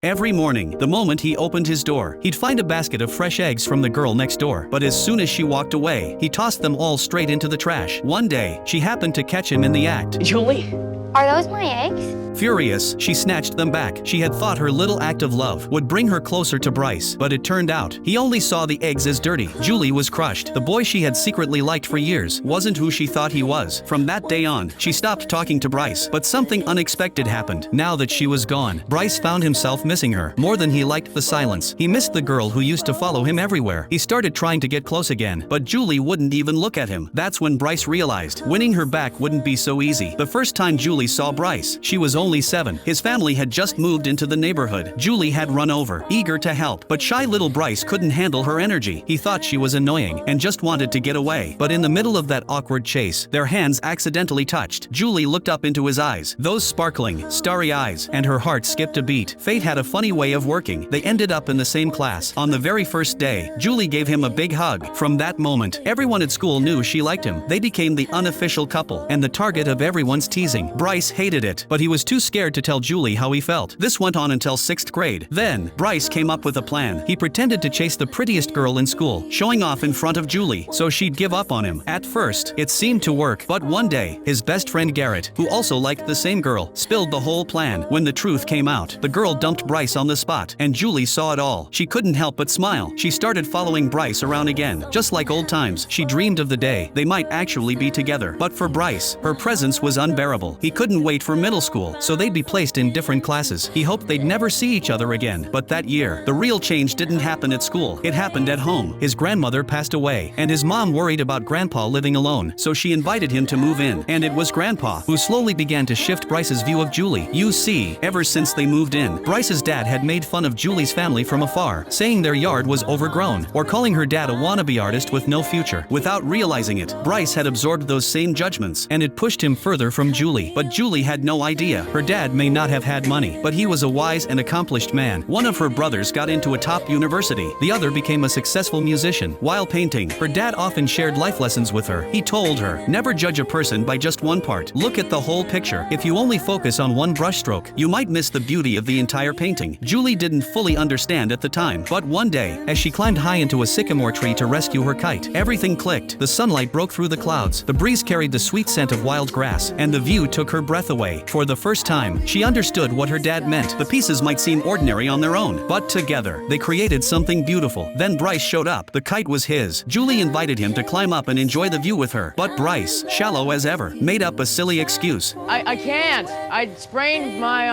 Every morning, the moment he opened his door, he'd find a basket of fresh eggs from the girl next door. But as soon as she walked away, he tossed them all straight into the trash. One day, she happened to catch him in the act. Julie? Are those my eggs? Furious, she snatched them back. She had thought her little act of love would bring her closer to Bryce, but it turned out he only saw the eggs as dirty. Julie was crushed. The boy she had secretly liked for years wasn't who she thought he was. From that day on, she stopped talking to Bryce, but something unexpected happened. Now that she was gone, Bryce found himself missing her. More than he liked the silence, he missed the girl who used to follow him everywhere. He started trying to get close again, but Julie wouldn't even look at him. That's when Bryce realized winning her back wouldn't be so easy. The first time Julie saw Bryce, she was only 7. His family had just moved into the neighborhood. Julie had run over, eager to help, but shy little Bryce couldn't handle her energy. He thought she was annoying and just wanted to get away. But in the middle of that awkward chase, their hands accidentally touched. Julie looked up into his eyes, those sparkling, starry eyes, and her heart skipped a beat. Fate had a funny way of working. They ended up in the same class. On the very first day, Julie gave him a big hug. From that moment, everyone at school knew she liked him. They became the unofficial couple and the target of everyone's teasing. Bryce hated it, but he was too scared to tell Julie how he felt. This went on until 6th grade. Then, Bryce came up with a plan. He pretended to chase the prettiest girl in school, showing off in front of Julie, so she'd give up on him. At first, it seemed to work, but one day, his best friend Garrett, who also liked the same girl, spilled the whole plan. When the truth came out, the girl dumped Bryce on the spot, and Julie saw it all. She couldn't help but smile. She started following Bryce around again. Just like old times, she dreamed of the day they might actually be together. But for Bryce, her presence was unbearable. He couldn't wait for middle school, so they'd be placed in different classes. He hoped they'd never see each other again. But that year, the real change didn't happen at school. It happened at home. His grandmother passed away, and his mom worried about Grandpa living alone, so she invited him to move in. And it was Grandpa who slowly began to shift Bryce's view of Julie. You see, ever since they moved in, Bryce's dad had made fun of Julie's family from afar, saying their yard was overgrown, or calling her dad a wannabe artist with no future. Without realizing it, Bryce had absorbed those same judgments, and it pushed him further from Julie. But Julie had no idea. Her dad may not have had money, but he was a wise and accomplished man. One of her brothers got into a top university. The other became a successful musician. While painting, her dad often shared life lessons with her. He told her, never judge a person by just one part. Look at the whole picture. If you only focus on one brushstroke, you might miss the beauty of the entire painting. Julie didn't fully understand at the time, but one day, as she climbed high into a sycamore tree to rescue her kite, everything clicked. The sunlight broke through the clouds, the breeze carried the sweet scent of wild grass, and the view took her breath away. For the first time, she understood what her dad meant. The pieces might seem ordinary on their own, but together, they created something beautiful. Then Bryce showed up. The kite was his. Julie invited him to climb up and enjoy the view with her, but Bryce, shallow as ever, made up a silly excuse. I can't. I sprained my,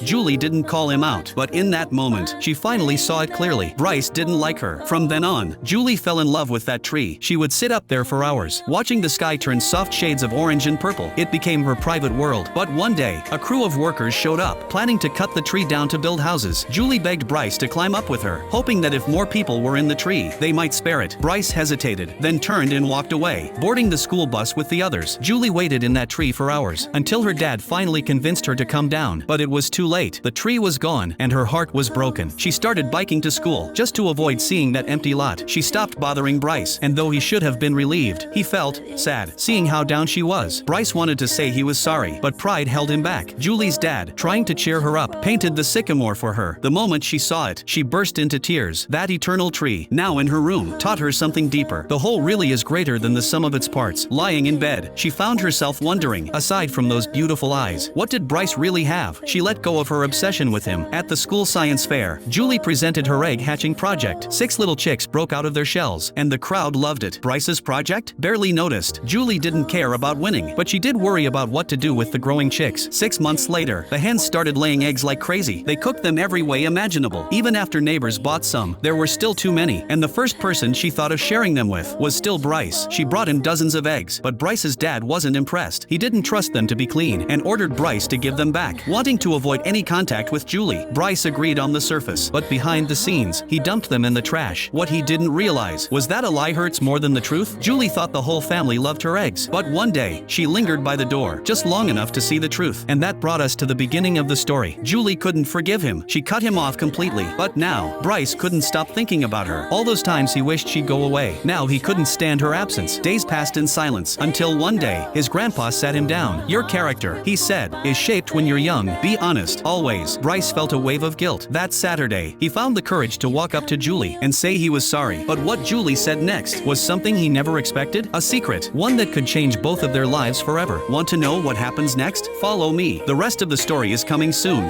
Julie didn't call him out, but in that moment, she finally saw it clearly. Bryce didn't like her. From then on, Julie fell in love with that tree. She would sit up there for hours, watching the sky turn soft shades of orange and purple. It became her private world. But one day, a crew of workers showed up, planning to cut the tree down to build houses. Julie begged Bryce to climb up with her, hoping that if more people were in the tree, they might spare it. Bryce hesitated, then turned and walked away, boarding the school bus with the others. Julie waited in that tree for hours, until her dad finally convinced her to come down. But it was too late. The tree was gone, and her heart was broken. She started biking to school, just to avoid seeing that empty lot. She stopped bothering Bryce, and though he should have been relieved, he felt sad, seeing how down she was. Bryce wanted to say he was sorry, but pride held him back. Julie's dad, trying to cheer her up, painted the sycamore for her. The moment she saw it, she burst into tears. That eternal tree, now in her room, taught her something deeper. The whole really is greater than the sum of its parts. Lying in bed, she found herself wondering, aside from those beautiful eyes, what did Bryce really have? She let go of her obsession with him. At the school science fair, Julie presented her egg hatching project. 6 little chicks broke out of their shells, and the crowd loved it. Bryce's project? Barely noticed. Julie didn't care about winning, but she did worry about what to do with the growing chicks. 6 months later, the hens started laying eggs like crazy. They cooked them every way imaginable. Even after neighbors bought some, there were still too many, and the first person she thought of sharing them with was still Bryce. She brought him dozens of eggs, but Bryce's dad wasn't impressed. He didn't trust them to be clean, and ordered Bryce to give them back. Wanting to avoid any contact with Julie, Bryce agreed on the surface, but behind the scenes, he dumped them in the trash. What he didn't realize was that a lie hurts more than the truth. Julie thought the whole family loved her eggs, but one day, she lingered by the door, just long enough to see the truth. And that brought us to the beginning of the story. Julie couldn't forgive him. She cut him off completely. But now, Bryce couldn't stop thinking about her. All those times he wished she'd go away. Now he couldn't stand her absence. Days passed in silence, until one day, his grandpa sat him down. Your character, he said, is shaped when you're young. Be honest. honest, always. Bryce felt a wave of guilt. That Saturday, he found the courage to walk up to Julie and say he was sorry. But what Julie said next was something he never expected, a secret, one that could change both of their lives forever. Want to know what happens next? Follow me. The rest of the story is coming soon.